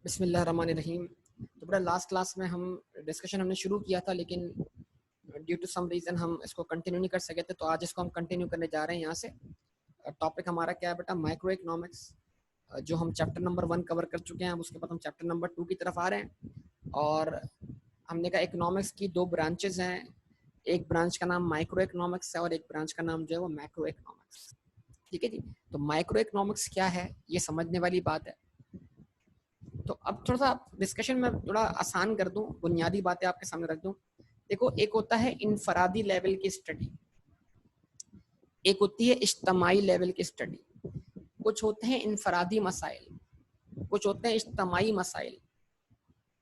बिस्मिल्लाहिर्रहमानिर्रहीम। तो बड़ा लास्ट क्लास में हम डिस्कशन हमने शुरू किया था, लेकिन ड्यू टू सम रीज़न हम इसको कंटिन्यू नहीं कर सके थे, तो आज इसको हम कंटिन्यू करने जा रहे हैं। यहाँ से टॉपिक हमारा क्या है बेटा? माइक्रो इकोनॉमिक्स, जो हम चैप्टर नंबर 1 कवर कर चुके हैं। अब उसके बाद हम चैप्टर नंबर 2 की तरफ आ रहे हैं। और हमने कहा इकोनॉमिक्स की 2 ब्रांचेज हैं, एक ब्रांच का नाम माइक्रो इकोनॉमिक्स है और एक ब्रांच का नाम जो है वो मैक्रो इकोनॉमिक्स। ठीक है जी। तो माइक्रो इकोनॉमिक्स क्या है ये समझने वाली बात है। तो अब थोड़ा सा डिस्कशन में थोड़ा आसान कर दूं, बुनियादी बातें आपके सामने रख दूं। देखो, एक होता है इनफरादी लेवल की स्टडी, एक होती है इज्तमाई लेवल की स्टडी। कुछ होते हैं इनफरादी मसाइल, कुछ होते हैं इज्तमाई मसाइल।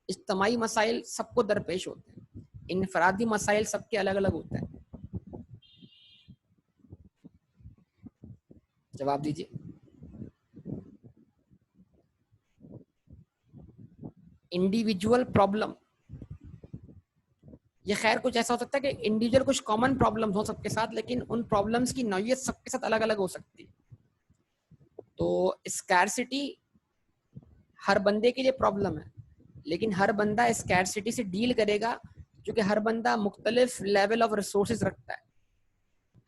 इज्तमाई मसाइल सबको दरपेश होते हैं, इनफरादी मसाइल सबके अलग अलग होते हैं। जवाब दीजिए। इंडिविजुअल प्रॉब्लम, ये खैर कुछ ऐसा हो सकता है कि इंडिविजुअल कुछ कॉमन प्रॉब्लम्स हो सबके साथ, लेकिन उन प्रॉब्लम्स की नौयत सबके साथ अलग अलग हो सकती है। तो स्कैरसिटी हर बंदे के लिए प्रॉब्लम है, लेकिन हर बंदा स्कैरसिटी से डील करेगा, क्योंकि हर बंदा मुख्तलिफ लेवल ऑफ रिसोर्सेज रखता है।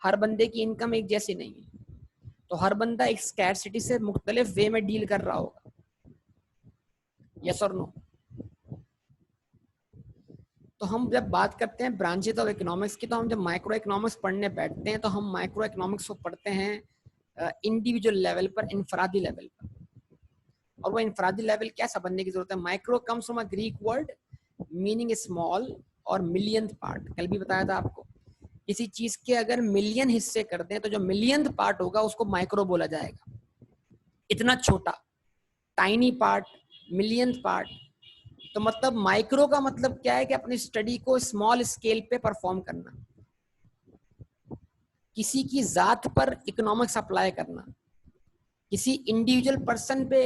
हर बंदे की इनकम एक जैसी नहीं है, तो हर बंदा एक स्कैरसिटी से मुख्तलिफ वे में डील कर रहा होगा। यस और नो? तो हम जब बात करते हैं ब्रांचेज ऑफ इकोनॉमिक्स की, तो हम जब माइक्रो इकोनॉमिक्स पढ़ने बैठते हैं तो हम माइक्रो इकोनॉमिक्स को पढ़ते हैं इंडिविजुअल लेवल पर, इनफरादी लेवल पर। और वो इनफरादी लेवल क्या समझने की जरूरत है? Micro comes from a Greek word meaning small और मिलियंथ पार्ट। कल भी बताया था आपको, किसी चीज के अगर मिलियन हिस्से कर दें तो जो मिलियंथ पार्ट होगा उसको माइक्रो बोला जाएगा। इतना छोटा, टाइनी पार्ट, मिलियंथ पार्ट। तो मतलब माइक्रो का मतलब क्या है कि अपनी स्टडी को स्मॉल स्केल पे परफॉर्म करना, किसी की जात पर इकोनॉमिक्स अप्लाई करना, किसी इंडिविजुअल पर्सन पे,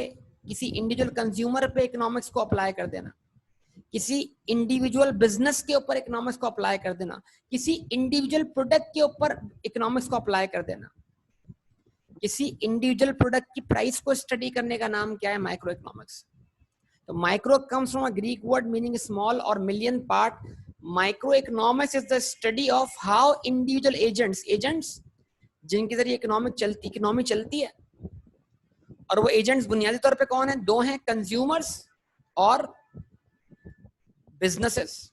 किसी इंडिविजुअल कंज्यूमर पे इकोनॉमिक्स को अप्लाई कर देना, किसी इंडिविजुअल बिजनेस के ऊपर इकोनॉमिक्स को अप्लाई कर देना, किसी इंडिविजुअल प्रोडक्ट के ऊपर इकोनॉमिक्स को अप्लाई कर देना। किसी इंडिविजुअल प्रोडक्ट की प्राइस को स्टडी करने का नाम क्या है? Micro economics. तो micro comes from a Greek word meaning small और million part. Micro economics is the study of how individual agents जिनके जरिए इकोनॉमी चलती है, और वो एजेंट्स बुनियादी तौर पे कौन है? दो हैं, कंज्यूमर्स और बिजनेसेस।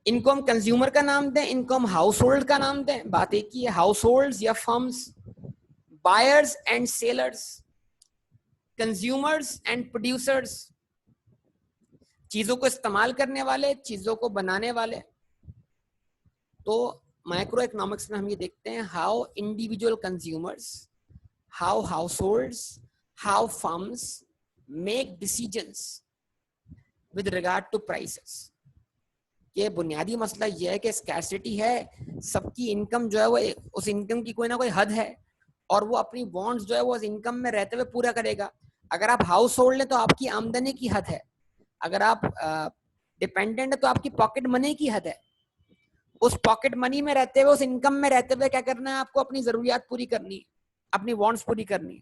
इनको हम कंज्यूमर का नाम दें, इनको हम हाउस होल्ड का नाम दें, बात एक ही है। हाउस होल्ड या firms, buyers and sellers, consumers and producers, चीजों को इस्तेमाल करने वाले, चीजों को बनाने वाले। तो माइक्रो इकोनॉमिक्स में हम ये देखते हैं how individual consumers, how households, how firms make decisions with regard to prices. ये बुनियादी मसला ये है कि स्कैरसिटी है, सबकी इनकम जो है वो उस इनकम की कोई ना कोई हद है, और वो अपनी बॉन्ड्स जो है वो उस इनकम में रहते हुए पूरा करेगा। अगर आप हाउस होल्ड लें तो आपकी आमदनी की हद है, अगर आप डिपेंडेंट है तो आपकी पॉकेट मनी की हद है। उस पॉकेट मनी में रहते हुए, उस इनकम में रहते हुए क्या करना है आपको? अपनी जरूरियात पूरी करनी है, अपनी वांट्स पूरी करनी है।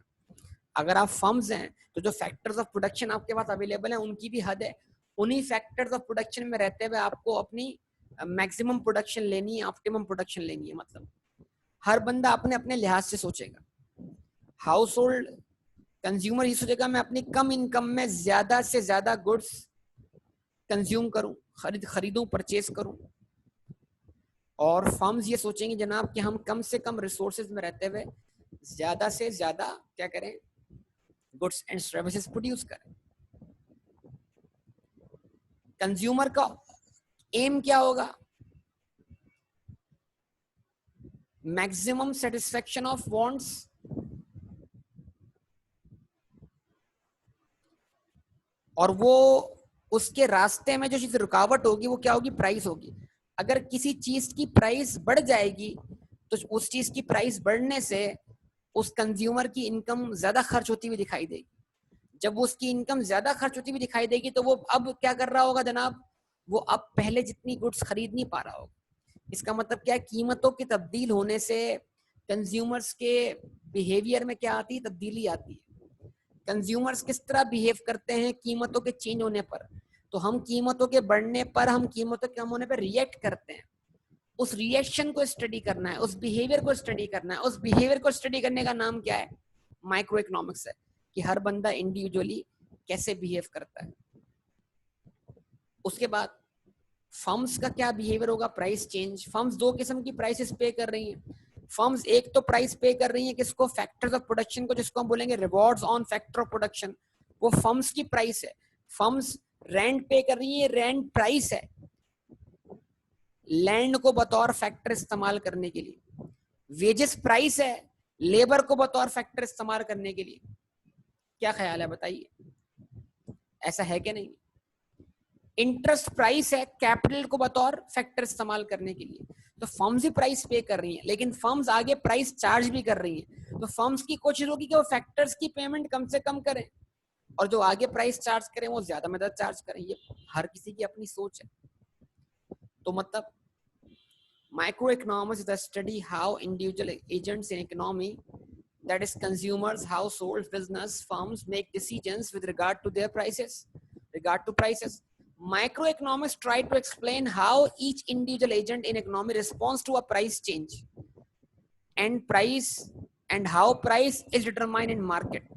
अगर आप फर्म्स हैं तो जो फैक्टर्स ऑफ प्रोडक्शन आपके पास अवेलेबल है उनकी भी हद है। उन्हीं फैक्टर्स ऑफ प्रोडक्शन में रहते हुए आपको अपनी मैक्सिमम प्रोडक्शन लेनी है, ऑप्टिमम प्रोडक्शन लेनी है। मतलब हर बंदा अपने अपने लिहाज से सोचेगा। हाउस होल्ड कंज्यूमर ही सोचेगा मैं अपनी कम इनकम में ज्यादा से ज्यादा गुड्स कंज्यूम करूं, खरीदूं, परचेज करूं। और फर्म्स ये सोचेंगे जनाब कि हम कम से कम रिसोर्सेज में रहते हुए ज्यादा से ज्यादा क्या करें? गुड्स एंड सर्विसेज प्रोड्यूस करें। कंज्यूमर का एम क्या होगा? मैक्सिमम सेटिस्फेक्शन ऑफ वांट्स, और वो उसके रास्ते में जो चीज रुकावट होगी वो क्या होगी? प्राइस होगी। अगर किसी चीज की प्राइस बढ़ जाएगी तो उस चीज की प्राइस बढ़ने से उस कंज्यूमर की इनकम ज्यादा खर्च होती हुई दिखाई देगी। जब उसकी इनकम ज्यादा खर्च होती हुई दिखाई देगी तो वो अब क्या कर रहा होगा जनाब? वो अब पहले जितनी गुड्स खरीद नहीं पा रहा होगा। इसका मतलब क्या है? कीमतों की तब्दील होने से कंज्यूमर्स के बिहेवियर में क्या आती है? तब्दीली आती है। कंज्यूमर्स किस तरह बिहेव करते हैं कीमतों के चेंज होने पर। तो हम कीमतों के बढ़ने पर, हम कीमतों के कम होने पर रिएक्ट करते हैं। उस रिएक्शन को स्टडी करना है, उस बिहेवियर को स्टडी करना है। उस बिहेवियर को स्टडी करने का नाम क्या है? माइक्रो इकोनॉमिक्स है, कि हर बंदा इंडिविजुअली कैसे बिहेव करता है। उसके बाद फर्म्स का क्या बिहेवियर होगा? Price change. फर्म्स दो किस्म की प्राइसेस पे कर रही हैं। फर्म्स एक तो प्राइस पे कर रही हैं किसको? फैक्टर्स ऑफ प्रोडक्शन को, जिसको हम बोलेंगे rewards on factor of production. वो फर्म्स की प्राइस है। फर्म्स रेंट पे कर रही है, रेंट प्राइस है, लैंड को बतौर फैक्टर इस्तेमाल करने के लिए। वेजेस प्राइस है, लेबर को बतौर फैक्टर इस्तेमाल करने के लिए। क्या ख्याल है, बताइए, ऐसा है कि नहीं? इंटरेस्ट प्राइस है, कैपिटल को बतौर फैक्टर इस्तेमाल करने के लिए। तो फर्म्स ही प्राइस पे कर रही हैं, लेकिन फर्म्स आगे प्राइस चार्ज भी कर रही हैं। तो फर्म्स की कोशिश होगी कि वो फैक्टर्स की पेमेंट कम से कम करें, और जो आगे प्राइस चार्ज करें वो ज्यादा मदद चार्ज करें। ये हर किसी की अपनी सोच है। तो मतलब microeconomics is the study how individual agents in economy, that is consumers, households, business, firms, make decisions with regard to their prices. Microeconomics try to explain how each individual agent in economy responds to a price change and how price is determined in market.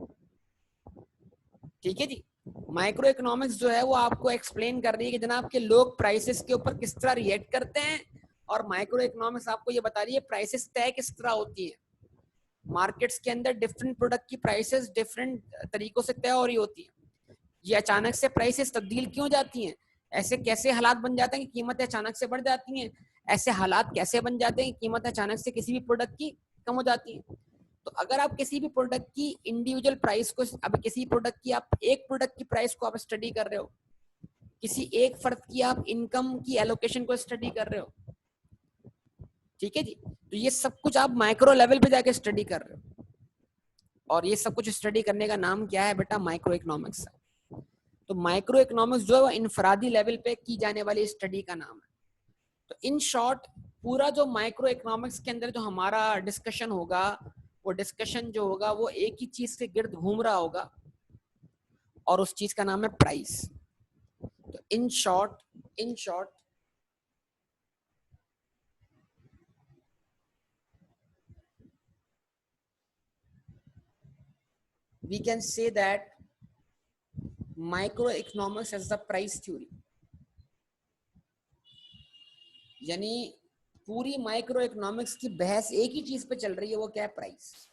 ठीक है जी। Micro economics जो है वो आपको explain कर रही है कि जनाब के लोग प्राइसेस के ऊपर किस तरह रिएक्ट करते हैं, और माइक्रो इकोनॉमिक्स आपको ये बता रही है प्राइसेस तय किस तरह होती है। मार्केट्स के अंदर डिफरेंट प्रोडक्ट की प्राइसेस डिफरेंट तरीकों से तय हो रही होती है। ये अचानक से प्राइसेस तब्दील क्यों जाती हैं? ऐसे कैसे हालात बन जाते हैं कि कीमतें अचानक से बढ़ जाती हैं? ऐसे हालात कैसे बन जाते हैं कि कीमतें अचानक से किसी भी प्रोडक्ट की कम हो जाती हैं? तो अगर आप किसी भी प्रोडक्ट की इंडिविजुअल प्राइस को, अब किसी प्रोडक्ट की आप एक प्रोडक्ट की प्राइस को आप स्टडी कर रहे हो, किसी एक फर्द की आप इनकम की एलोकेशन को स्टडी कर रहे हो, ठीक है जी, तो ये सब कुछ आप माइक्रो लेवल पे जाके स्टडी कर रहे हो, और ये सब कुछ स्टडी करने का नाम क्या है बेटा? माइक्रो इकोनॉमिक्स है। तो माइक्रो इकोनॉमिक्स जो है वो इनफरादी लेवल पे की जाने वाली स्टडी का नाम है। तो इन शॉर्ट पूरा जो माइक्रो इकोनॉमिक्स के अंदर जो हमारा डिस्कशन होगा, वो डिस्कशन जो होगा वो एक ही चीज के गिर्द घूम रहा होगा, और उस चीज का नाम है प्राइस। तो in short we can say that microeconomics as the price theory, यानी पूरी माइक्रो इकोनॉमिक्स की बहस एक ही चीज पे चल रही है, वो क्या है? प्राइस।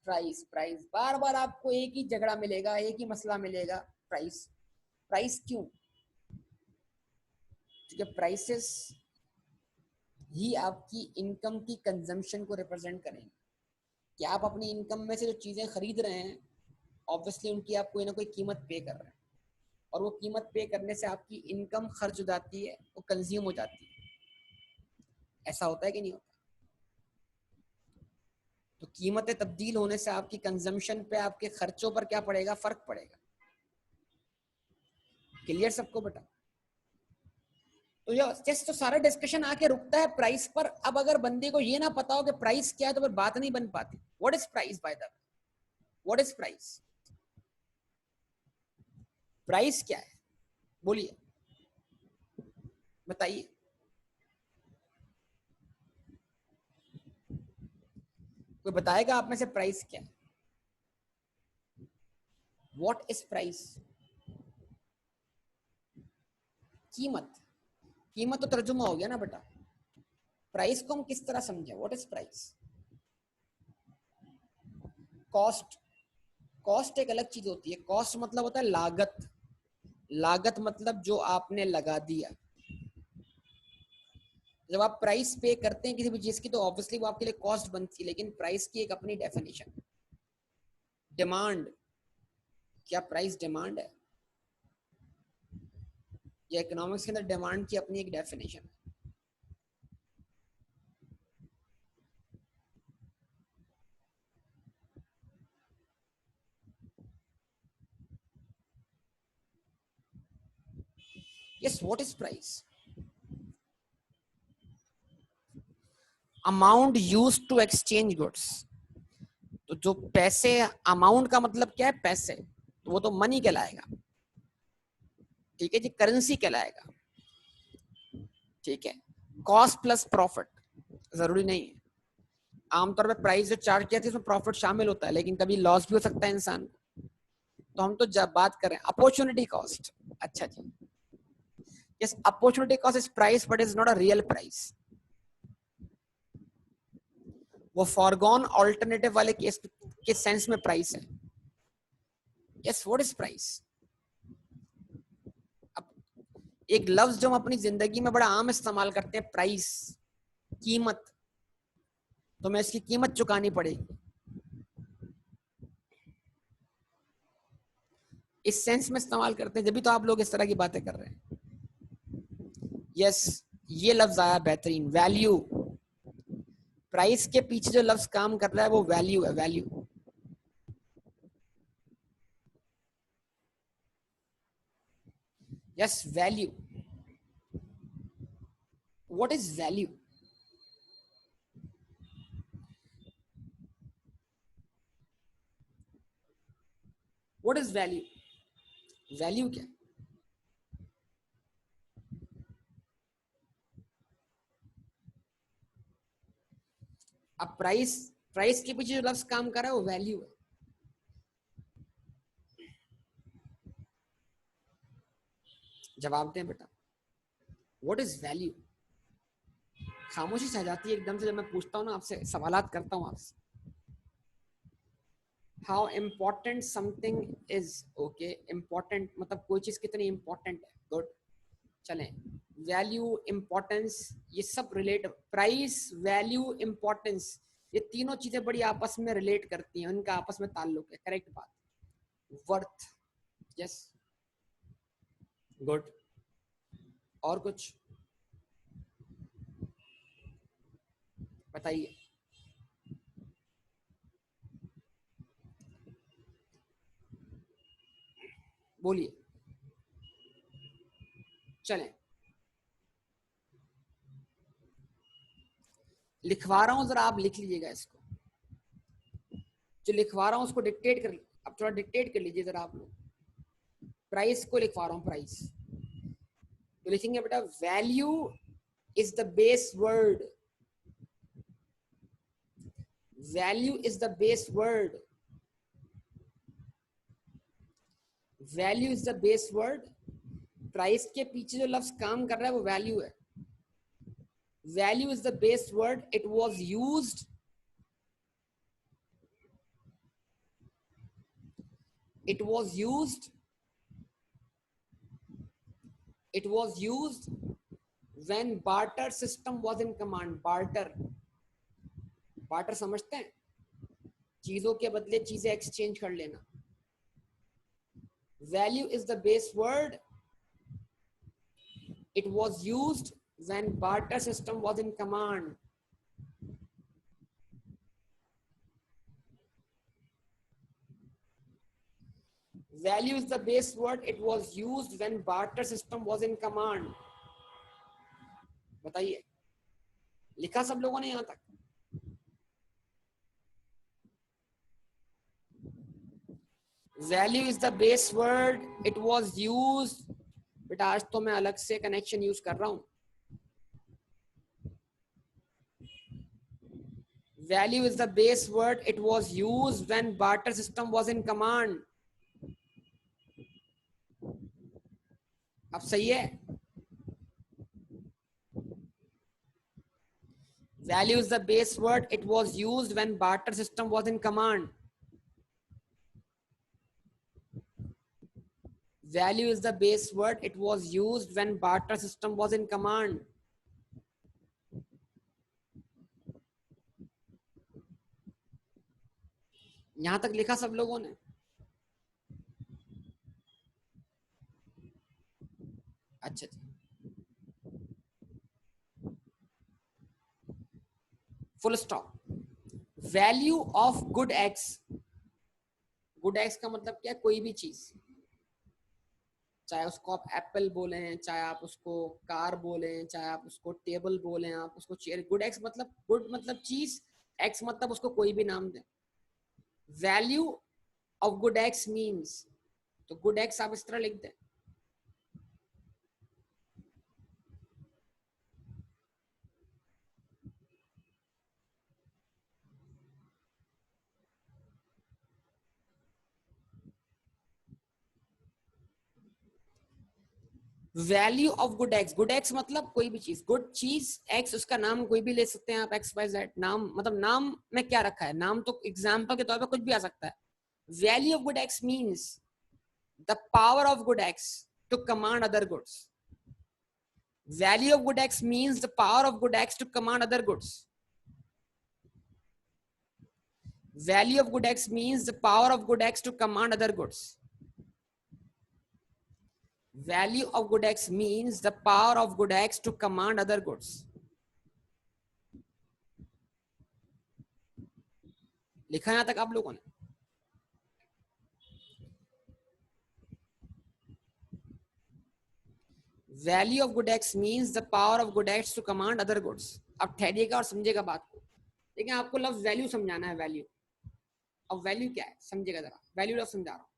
प्राइस बार बार आपको एक ही झगड़ा मिलेगा, एक ही मसला मिलेगा, प्राइस क्यों? क्योंकि प्राइसेस ही आपकी इनकम की कंजम्पशन को रिप्रेजेंट करेंगे। कि आप अपनी इनकम में से जो चीजें खरीद रहे हैं, ऑब्वियसली उनकी आप कोई ना कोई कीमत पे कर रहे हैं, और वो कीमत पे करने से आपकी इनकम खर्च हो जाती है, वो कंज्यूम हो जाती है। ऐसा होता है कि नहीं होता? तो कीमतें तब्दील होने से आपकी कंजम्पशन पे, आपके खर्चों पर क्या पड़ेगा? फर्क पड़ेगा। क्लियर सबको बेटा? तो जैसे तो सारा डिस्कशन आके रुकता है प्राइस पर। अब अगर बंदे को ये ना पता हो कि प्राइस क्या है, तो फिर बात नहीं बन पाती। What is price by the way? What is price? Price क्या है? बोलिए, बताइए। कोई बताएगा आप में से प्राइस क्या है? What is price? कीमत तो तर्जुमा हो गया ना बेटा। प्राइस को हम किस तरह समझे? What is price? कॉस्ट एक अलग चीज होती है। कॉस्ट मतलब होता है लागत मतलब जो आपने लगा दिया। जब आप प्राइस पे करते हैं किसी भी चीज की, तो ऑब्वियसली वो आपके लिए कॉस्ट बनती है, लेकिन प्राइस की एक अपनी डेफिनेशन। डिमांड, क्या प्राइस डिमांड है? या इकोनॉमिक्स के अंदर डिमांड की अपनी एक डेफिनेशन है। Yes, what is price? Amount used to exchange goods. तो जो पैसे, अमाउंट का मतलब क्या है? पैसे। तो वो तो मनी कहलाएगा, ठीक है जी, करेंसी कहलाएगा, ठीक है। कॉस्ट प्लस प्रॉफिट जरूरी नहीं है, आमतौर पे प्राइस जो चार्ज किया था उसमें प्रॉफिट शामिल होता है, लेकिन कभी लॉस भी हो सकता है इंसान को। तो हम तो जब बात कर रहे हैं अपॉर्चुनिटी कॉस्ट, अच्छा जी, yes, opportunity cost is price but is not a real price. वो फॉरगॉन ऑल्टरनेटिव वाले केस के सेंस में प्राइस है। Yes, what is price? एक लफ्ज जो हम अपनी जिंदगी में बड़ा आम इस्तेमाल करते हैं, प्राइस, कीमत, तो मैं इसकी कीमत चुकानी पड़ेगी, इस सेंस में इस्तेमाल करते हैं, जब भी तो आप लोग इस तरह की बातें कर रहे हैं। यस, ये लफ्ज आया बेहतरीन, वैल्यू। प्राइस के पीछे जो लफ्ज काम कर रहा है वो वैल्यू है, value. Yes, value. What is value? What is value? Value क्या? अब प्राइस, प्राइस के पीछे जो लफ्ज काम कर रहा है वो वैल्यू है। जवाब दें बेटा, व्हाट इज वैल्यू? खामोशी छा जाती है एकदम से जब मैं पूछता हूँ ना आपसे, सवालात करता हूँ आपसे। How important something is, okay, important मतलब कोई चीज कितनी इम्पोर्टेंट है, गुड, चलें। वैल्यू, इम्पोर्टेंस, ये सब रिलेट, प्राइस, वैल्यू, इम्पोर्टेंस, ये तीनों चीजें बड़ी आपस में रिलेट करती हैं, उनका आपस में ताल्लुक है, करेक्ट बात। वर्थ, यस, गुड, और कुछ बताइए। बोलिए, चलें। लिखवा रहा हूं, जरा आप लिख लीजिएगा इसको, जो लिखवा रहा हूं उसको डिक्टेट कर, अब थोड़ा डिक्टेट कर लीजिए जरा आप लोग। प्राइस को लिखवा रहा हूं, प्राइस तो लिखेंगे बेटा, value is the base word, value is the base word, value is the base word. Price के पीछे जो लफ्ज काम कर रहा है वो वैल्यू है। Value is the base word, it was used, it was used, it was used when barter system was in command। barter, barter समझते हैं, चीजों के बदले चीजें एक्सचेंज कर लेना। value is the base word, it was used when barter system was in command। value is the base word, it was used when barter system was in command। बताइए, लिखा सब लोगों ने यहां तक? Value is the base word, it was use, बेटा आज तो मैं अलग से कनेक्शन यूज कर रहा हूं। Value is the base word, it was use when barter system was in command. अब सही है? Value is the base word, it was use when barter system was in command. Value is the base word, it was used when barter system was in command। यहां तक लिखा सब लोगों ने? अच्छा जी, full stop. Value of good x, good x का मतलब क्या? कोई भी चीज, चाहे उसको आप एप्पल बोले, चाहे आप उसको कार बोले, चाहे आप उसको टेबल बोले, आप उसको चेयर, गुड एक्स मतलब, गुड मतलब चीज, एक्स मतलब उसको कोई भी नाम दे। Value of good x means तो गुड एक्स आप इस तरह लिख दें, value of good x, good X मतलब कोई भी चीज, गुड चीज, एक्स उसका नाम कोई भी ले सकते हैं आप, एक्स वाई जेड, नाम मतलब नाम में क्या रखा है, नाम तो एग्जाम्पल के तौर पर कुछ भी आ सकता है। Value of good x means the power of good x to command other goods. Value of good x means the power of good x to command other goods. Value of good x means the power of good x to command other goods. Value of good X means the power of good X to command other goods. लिखा यहां तक आप लोगों ने? Value of good X means the power of good X to command other goods. अब ठहरिएगा और समझिएगा बात को, लेकिन आपको लफ्ज वैल्यू समझाना है, वैल्यू। अब वैल्यू क्या है समझिएगा जरा, वैल्यू लफ्ज समझा रहा हूं।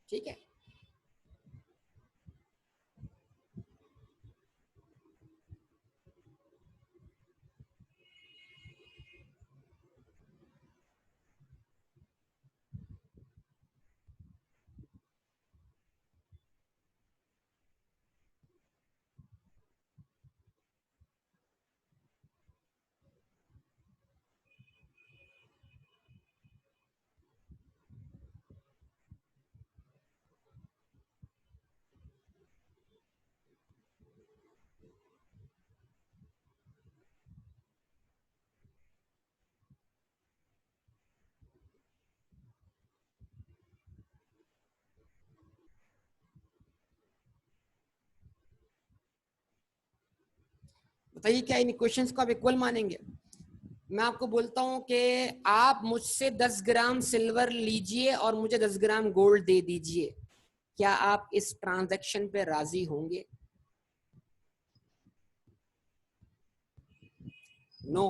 ठीक है, बताइए क्या इन क्वेश्चंस को आप इक्वल मानेंगे? मैं आपको बोलता हूं कि आप मुझसे 10 ग्राम सिल्वर लीजिए और मुझे 10 ग्राम गोल्ड दे दीजिए, क्या आप इस ट्रांजैक्शन पे राजी होंगे? नो।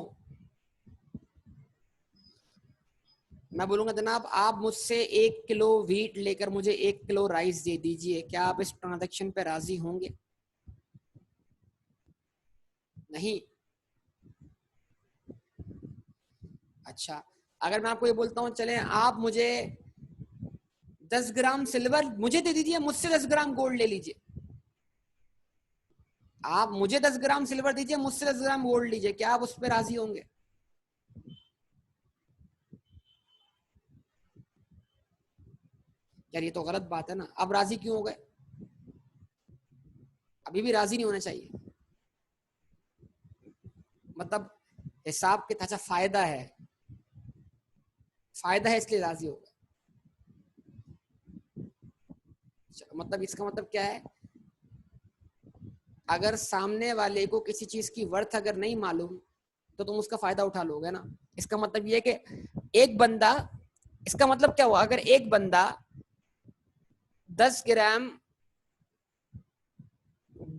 मैं बोलूंगा जनाब आप मुझसे 1 किलो व्हीट लेकर मुझे 1 किलो राइस दे दीजिए, क्या आप इस ट्रांजैक्शन पे राजी होंगे? नहीं। अच्छा, अगर मैं आपको ये बोलता हूं चले आप मुझे 10 ग्राम सिल्वर मुझे दे दीजिए, मुझसे 10 ग्राम गोल्ड ले लीजिए, आप मुझे 10 ग्राम सिल्वर दीजिए, मुझसे 10 ग्राम गोल्ड लीजिए, क्या आप उस पर राजी होंगे? यार ये तो गलत बात है ना, अब राजी क्यों हो गए? अभी भी राजी नहीं होना चाहिए, मतलब हिसाब के अच्छा फायदा है इसलिए राजी हो गए। मतलब इसका मतलब क्या है, अगर सामने वाले को किसी चीज की वर्थ अगर नहीं मालूम तो तुम उसका फायदा उठा लोगे ना। इसका मतलब ये कि एक बंदा, इसका मतलब क्या हुआ, अगर एक बंदा 10 ग्राम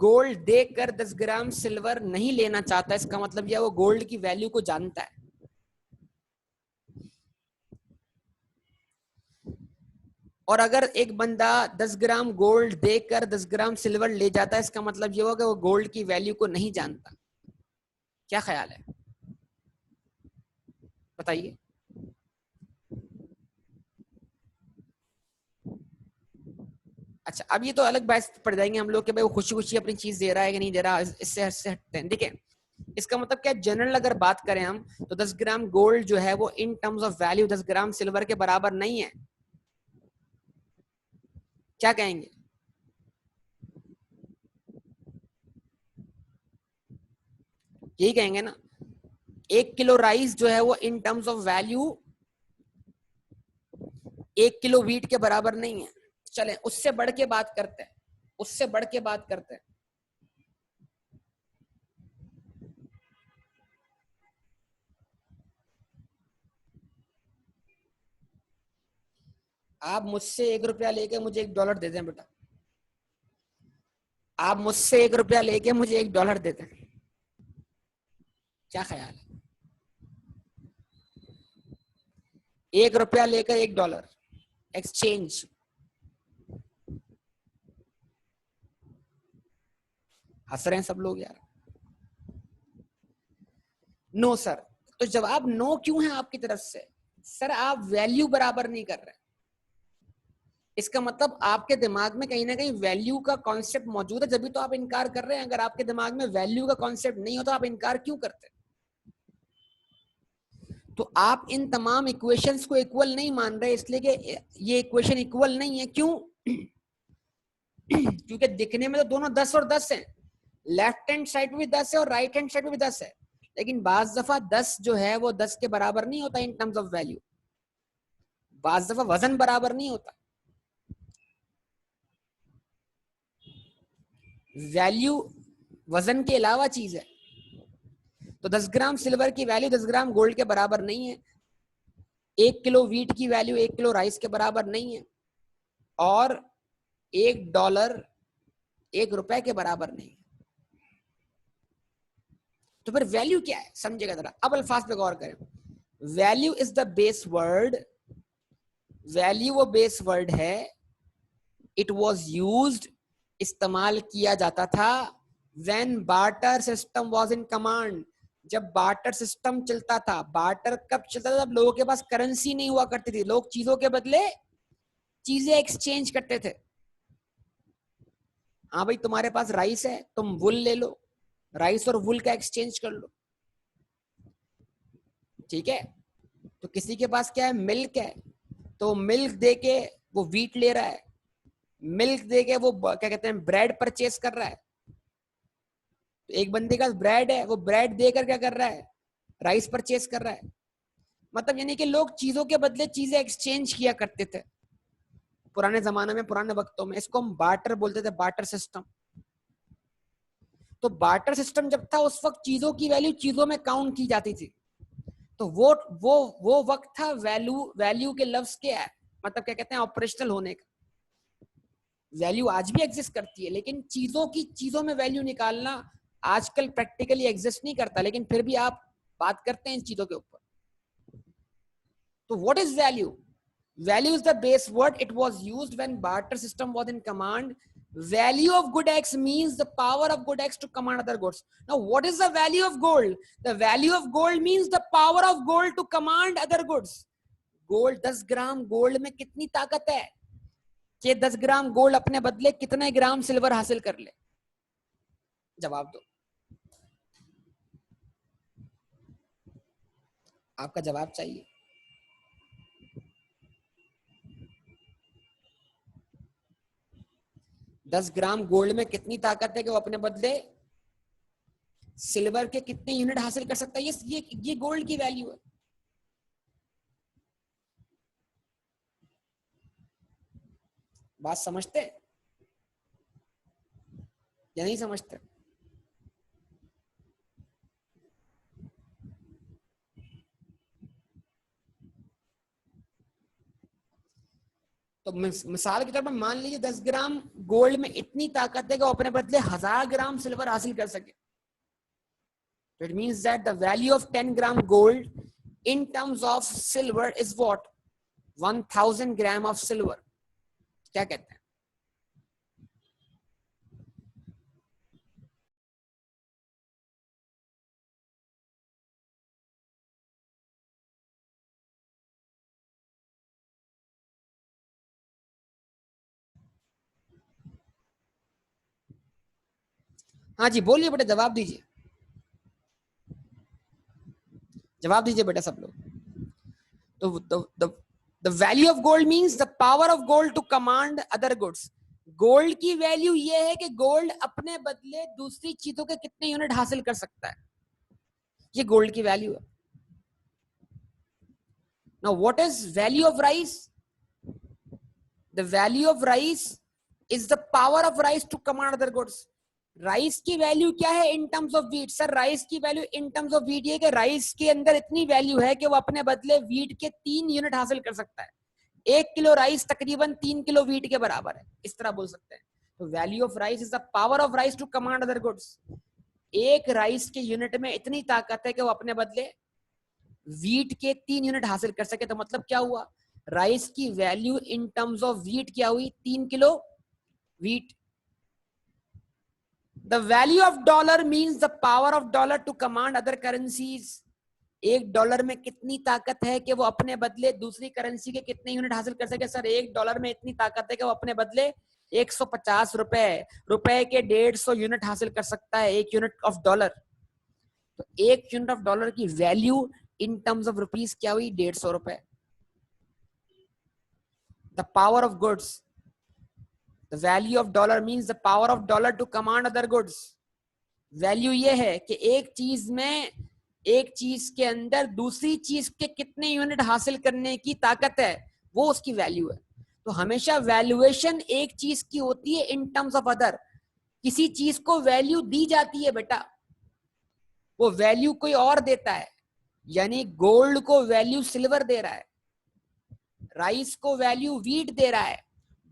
गोल्ड देकर 10 ग्राम सिल्वर नहीं लेना चाहता, इसका मतलब यह वो गोल्ड की वैल्यू को जानता है। और अगर एक बंदा 10 ग्राम गोल्ड देकर 10 ग्राम सिल्वर ले जाता है, इसका मतलब यह होगा वो गोल्ड की वैल्यू को नहीं जानता। क्या ख्याल है, बताइए? अच्छा, अब ये तो अलग बहस पड़ जाएंगे हम लोग कि भाई वो खुशी खुशी अपनी चीज दे रहा है कि नहीं दे रहा, इससे हटते हैं। देखिए इसका मतलब क्या, जनरल अगर बात करें हम तो 10 ग्राम गोल्ड जो है वो इन terms of value 10 gram silver के बराबर नहीं है। क्या कहेंगे? यही कहेंगे ना। 1 किलो राइस जो है वो इन terms of value 1 kilo wheat के बराबर नहीं है। चले उससे बढ़ के बात करते हैं, उससे बढ़ के बात करते हैं। आप मुझसे 1 रुपया लेके मुझे $1 दे दें बेटा, आप मुझसे 1 रुपया लेके मुझे $1 दे दें, क्या ख्याल है? 1 रुपया लेकर $1 एक्सचेंज। हंस रहे हैं सब लोग यार। No sir. तो जवाब नो क्यों है आपकी तरफ से? सर आप वैल्यू बराबर नहीं कर रहे। इसका मतलब आपके दिमाग में कहीं ना कहीं वैल्यू का कॉन्सेप्ट मौजूद है, जब भी तो आप इनकार कर रहे हैं। अगर आपके दिमाग में वैल्यू का कॉन्सेप्ट नहीं हो तो आप इनकार क्यों करते? तो आप इन तमाम इक्वेशंस को इक्वल नहीं मान रहे, इसलिए कि ये इक्वेशन इक्वल नहीं है। क्यों? क्योंकि दिखने में तो दोनों 10 और 10 हैं, लेफ्ट हैंड साइड में भी 10 है और राइट हैंड साइड में भी 10 है, लेकिन बाज दफा 10 जो है वो 10 के बराबर नहीं होता इन टर्म्स ऑफ वैल्यू। बाज दफा वजन बराबर नहीं होता। वैल्यू वजन के अलावा चीज है। तो 10 ग्राम सिल्वर की वैल्यू 10 ग्राम गोल्ड के बराबर नहीं है, 1 किलो व्हीट की वैल्यू 1 किलो राइस के बराबर नहीं है, और $1 1 रुपए के बराबर नहीं है। तो फिर वैल्यू क्या है, समझेगा जरा, अब अल्फाज पे गौर करें। Value is the base word, value वो बेस वर्ड है। इट वॉज यूज्ड, इस्तेमाल किया जाता था। When barter system was in command, जब बार्टर सिस्टम चलता था। बार्टर कब चलता था? जब लोगों के पास करेंसी नहीं हुआ करती थी, लोग चीजों के बदले चीजें एक्सचेंज करते थे। हाँ भाई तुम्हारे पास राइस है, तुम वुल ले लो, राइस और वुल का एक्सचेंज कर लो, ठीक है। तो किसी के पास क्या है, मिल्क है, तो मिल्क दे के वो व्हीट ले रहा है, मिल्क दे के वो क्या कहते हैं ब्रेड परचेस कर रहा है। तो एक बंदे का ब्रेड है, वो ब्रेड देकर क्या कर रहा है, राइस परचेस कर रहा है। मतलब यानी कि लोग चीजों के बदले चीजें एक्सचेंज किया करते थे पुराने जमाने में, पुराने वक्तों में। इसको हम बार्टर बोलते थे, बार्टर सिस्टम। तो बार्टर सिस्टम जब था उस वक्त चीजों की वैल्यू चीजों में काउंट की जाती थी। तो वो वक्त था वैल्यू, वैल्यू के लफ्ज के मतलब क्या कहते हैं ऑपरेशनल होने का। वैल्यू आज भी एग्जिस्ट करती है, लेकिन चीजों की चीजों में वैल्यू निकालना आजकल प्रैक्टिकली एग्जिस्ट नहीं करता, लेकिन फिर भी आप बात करते हैं इन चीजों के ऊपर। तो what is value? Value is the base word. It was used when barter system was in command. Value of good X means the power of good X to command other goods. Now, what is the value of gold? The value of gold means the power of gold to command other goods. Gold 10 gram gold में कितनी ताकत है कि 10 gram gold अपने बदले कितने ग्राम silver हासिल कर ले? जवाब दो, आपका जवाब चाहिए। 10 ग्राम गोल्ड में कितनी ताकत है कि वो अपने बदले सिल्वर के कितने यूनिट हासिल कर सकता है? ये गोल्ड की वैल्यू है। बात समझते या नहीं समझते? तो मिसाल के तौर पर मान लीजिए 10 ग्राम गोल्ड में इतनी ताकत है कि वो अपने बदले 1000 ग्राम सिल्वर हासिल कर सके। तो it means that the value of 10 gram gold in terms of silver is what? 1000 gram of silver. क्या कहते हैं? हाँ जी बोलिए बेटा, जवाब दीजिए। जवाब दीजिए बेटा सब लोग। तो the value of gold means the power of gold to command other goods. Gold की वैल्यू ये है कि गोल्ड अपने बदले दूसरी चीजों के कितने यूनिट हासिल कर सकता है, ये गोल्ड की वैल्यू है। Now what is value of rice? The value of rice is the power of rice to command other goods. Rice की वैल्यू क्या है in terms of wheat? Sir rice की value in terms of wheat ये कि rice के अंदर इतनी value है कि वो अपने बदले वीट के 3 यूनिट हासिल कर सकता है। 1 किलो राइस तकरीबन 3 किलो वीट के बराबर है, इस तरह बोल सकते हैं। तो value of rice is the power of rice to command other goods. एक राइस के यूनिट में इतनी ताकत है कि वो अपने बदले वीट के 3 यूनिट हासिल कर सके। तो मतलब क्या हुआ? राइस की value in terms of wheat क्या हुई? 3 kilo wheat. The value of dollar means the power of dollar to command other currencies. एक डॉलर में कितनी ताकत है कि वो अपने बदले दूसरी करेंसी के कितने यूनिट हासिल कर सके? सर एक डॉलर में इतनी ताकत है कि वो अपने बदले 150 रुपए के 150 यूनिट हासिल कर सकता है, एक यूनिट ऑफ डॉलर। तो एक यूनिट ऑफ डॉलर की value in terms of rupees क्या हुई? 150 रुपए। The power of goods, the value of dollar means the power of dollar to command other goods. Value ये है कि एक चीज के अंदर दूसरी चीज के कितने यूनिट हासिल करने की ताकत है, वो उसकी वैल्यू है। तो हमेशा वैल्यूएशन एक चीज की होती है इन टर्म्स ऑफ अदर। किसी चीज को वैल्यू दी जाती है बेटा, वो वैल्यू कोई और देता है। यानी गोल्ड को वैल्यू सिल्वर दे रहा है, राइस को वैल्यू वीट दे रहा है,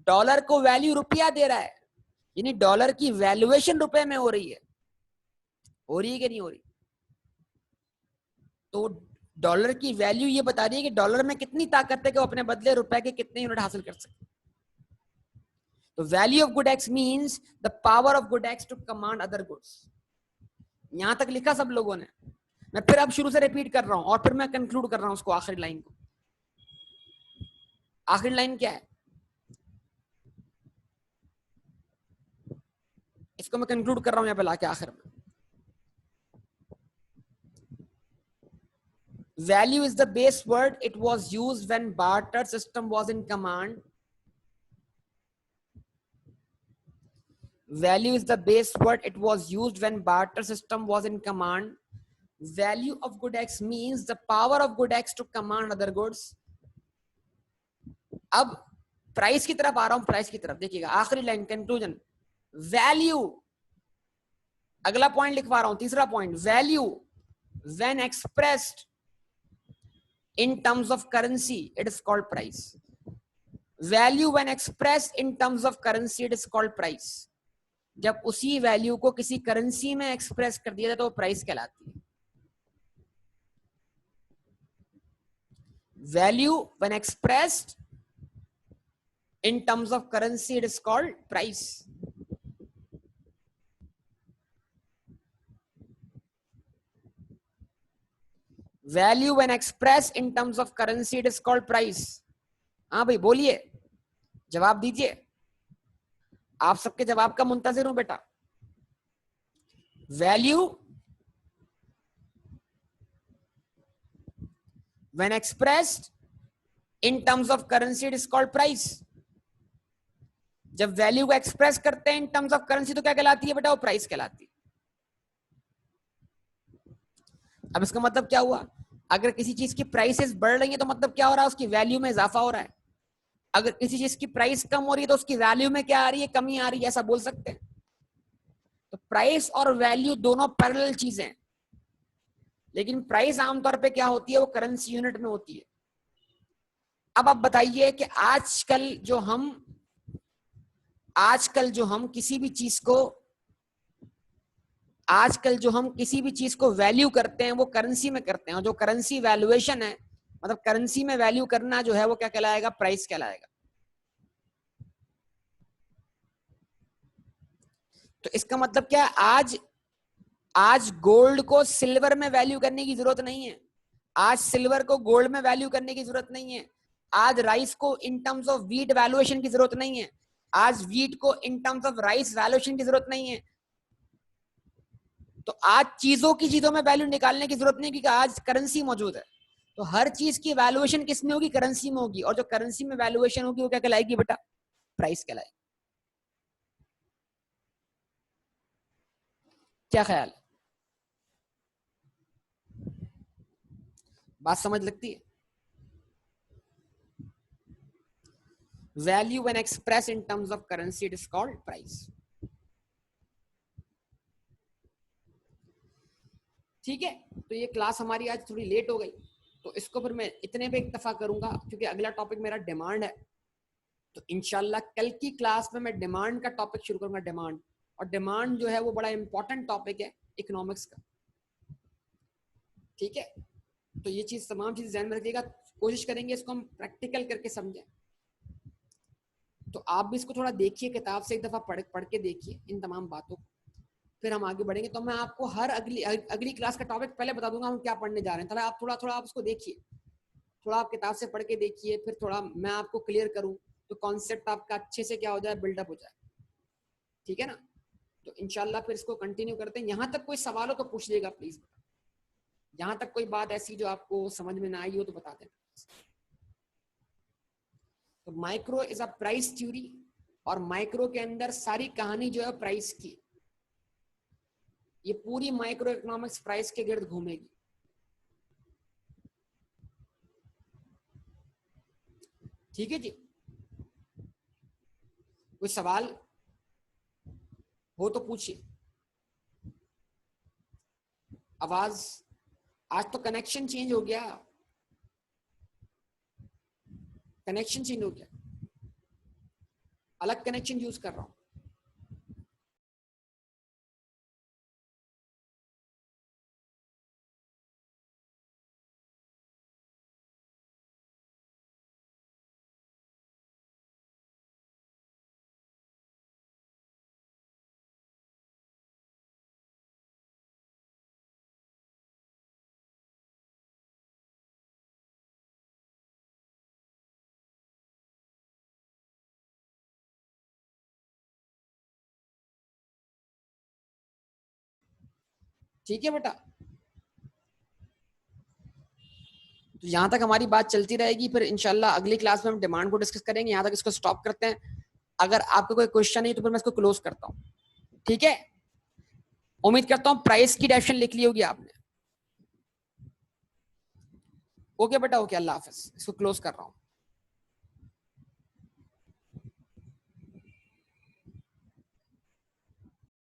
डॉलर को वैल्यू रुपया दे रहा है। यानी डॉलर की वैल्यूएशन रुपए में हो रही है कि नहीं हो रही? तो डॉलर की वैल्यू ये बता रही है कि डॉलर में कितनी ताकत है कि वो अपने बदले रुपए के कितने यूनिट हासिल कर सकते। तो value of good X means the power of good x to command other goods. यहां तक लिखा सब लोगों ने? मैं फिर अब शुरू से रिपीट कर रहा हूं और फिर मैं कंक्लूड कर रहा हूं उसको, आखिरी लाइन को। आखिरी लाइन क्या है? इसको मैं कंक्लूड कर रहा हूं यहां पे लाके आखिर में। Value is the base word. It was used when barter system was in command. Value is the base word. It was used when barter system was in command. Value of good X means the power of good X to command other goods. अब price की तरफ आ रहा हूं, price की तरफ देखिएगा, आखिरी line conclusion. Value, अगला पॉइंट लिखवा रहा हूं, तीसरा point. Value when expressed in terms of currency it is called price. Value when expressed in terms of currency it is called price. जब उसी वैल्यू को किसी करेंसी में एक्सप्रेस कर दिया जाए तो वो प्राइस कहलाती है। Value when expressed in terms of currency it is called price. Value when expressed in terms of currency it is called price. हाँ भाई बोलिए, जवाब दीजिए, आप सबके जवाब का मुंतजिर हूं बेटा। Value when expressed in terms of currency it is called price. जब वैल्यू को एक्सप्रेस करते हैं इन टर्म्स ऑफ करेंसी तो क्या कहलाती है बेटा? वो प्राइस कहलाती है। अब इसका मतलब क्या हुआ? अगर किसी चीज की प्राइसेस बढ़ रही है तो मतलब क्या हो रहा है? उसकी वैल्यू में इजाफा हो रहा है। अगर किसी चीज की प्राइस कम हो रही है तो उसकी वैल्यू में क्या आ रही है? कमी आ रही है, ऐसा बोल सकते हैं। तो प्राइस और वैल्यू दोनों पैरेलल चीजें हैं, लेकिन प्राइस आमतौर पे क्या होती है? वो करेंसी यूनिट में होती है। अब आप बताइए कि आजकल जो हम किसी भी चीज को वैल्यू करते हैं वो करेंसी में करते हैं, और जो करेंसी वैल्यूएशन है, मतलब करेंसी में वैल्यू करना जो है वो क्या कहलाएगा? प्राइस कहलाएगा। तो इसका मतलब क्या है? आज गोल्ड को सिल्वर में वैल्यू करने की जरूरत नहीं है, आज सिल्वर को गोल्ड में वैल्यू करने की जरूरत नहीं है, आज राइस को इन टर्म्स ऑफ वीट वैल्यूएशन की जरूरत नहीं है, आज वीट को इन टर्म्स ऑफ राइस वैल्यूएशन की जरूरत नहीं है। तो आज चीजों में वैल्यू निकालने की जरूरत नहीं, क्योंकि आज करेंसी मौजूद है। तो हर चीज की वैल्यूएशन किस में होगी? करेंसी में होगी। और जो करेंसी में वैल्यूएशन होगी वो क्या कहलाएगी बेटा? प्राइस कहलाएगी। क्या ख्याल है? बात समझ लगती है? Value when express in terms of currency it is called price. ठीक है, तो ये क्लास हमारी आज थोड़ी लेट हो गई, तो इसको फिर मैं इतने पे इक्तफा करूंगा, क्योंकि अगला टॉपिक मेरा डिमांड है। तो इंशाल्लाह कल की क्लास में मैं डिमांड का टॉपिक शुरू करूंगा, डिमांड। और डिमांड जो है वो बड़ा इंपॉर्टेंट टॉपिक है इकोनॉमिक्स का। ठीक है, तो ये चीज, तमाम चीज ध्यान में रखिएगा। कोशिश करेंगे इसको हम प्रैक्टिकल करके समझें। तो आप भी इसको थोड़ा देखिए, किताब से एक दफा पढ़ के देखिए इन तमाम बातों को, फिर हम आगे बढ़ेंगे। तो मैं आपको हर अगली क्लास का टॉपिक पहले बता दूंगा हम क्या पढ़ने जा रहे हैं। आप थोड़ा आप उसको देखिए, थोड़ा आप किताब से पढ़ के देखिए, फिर थोड़ा मैं आपको क्लियर करूं, तो कॉन्सेप्ट आपका अच्छे से क्या हो जाए, बिल्डअप हो जाए। ठीक है ना? तो इंशाल्लाह फिर इसको कंटिन्यू करते हैं। यहाँ तक कोई सवाल हो तो पूछ लीजिएगा प्लीज। यहाँ तक कोई बात ऐसी जो आपको समझ में ना आई हो तो बता देना। तो micro is a price theory, और माइक्रो के अंदर सारी कहानी जो है प्राइस की, ये पूरी माइक्रो इकोनॉमिक्स प्राइस के गिर्द घूमेगी। ठीक है जी, कोई सवाल हो तो पूछिए। आवाज, आज तो कनेक्शन चेंज हो गया, कनेक्शन चेंज हो गया, अलग कनेक्शन यूज कर रहा हूं। ठीक है बेटा, तो यहाँ तक हमारी बात चलती रहेगी। फिर इंशाल्लाह अगली क्लास में हम डिमांड को डिस्कस करेंगे। यहाँ तक इसको स्टॉप करते हैं। अगर आपको कोई क्वेश्चन नहीं तो फिर मैं इसको क्लोज करता हूँ। ठीक है, उम्मीद करता हूँ प्राइस की डेफिनेशन लिख ली होगी आपने। ओके बेटा, ओके, अल्लाह हाफिज। इसको क्लोज कर रहा हूँ।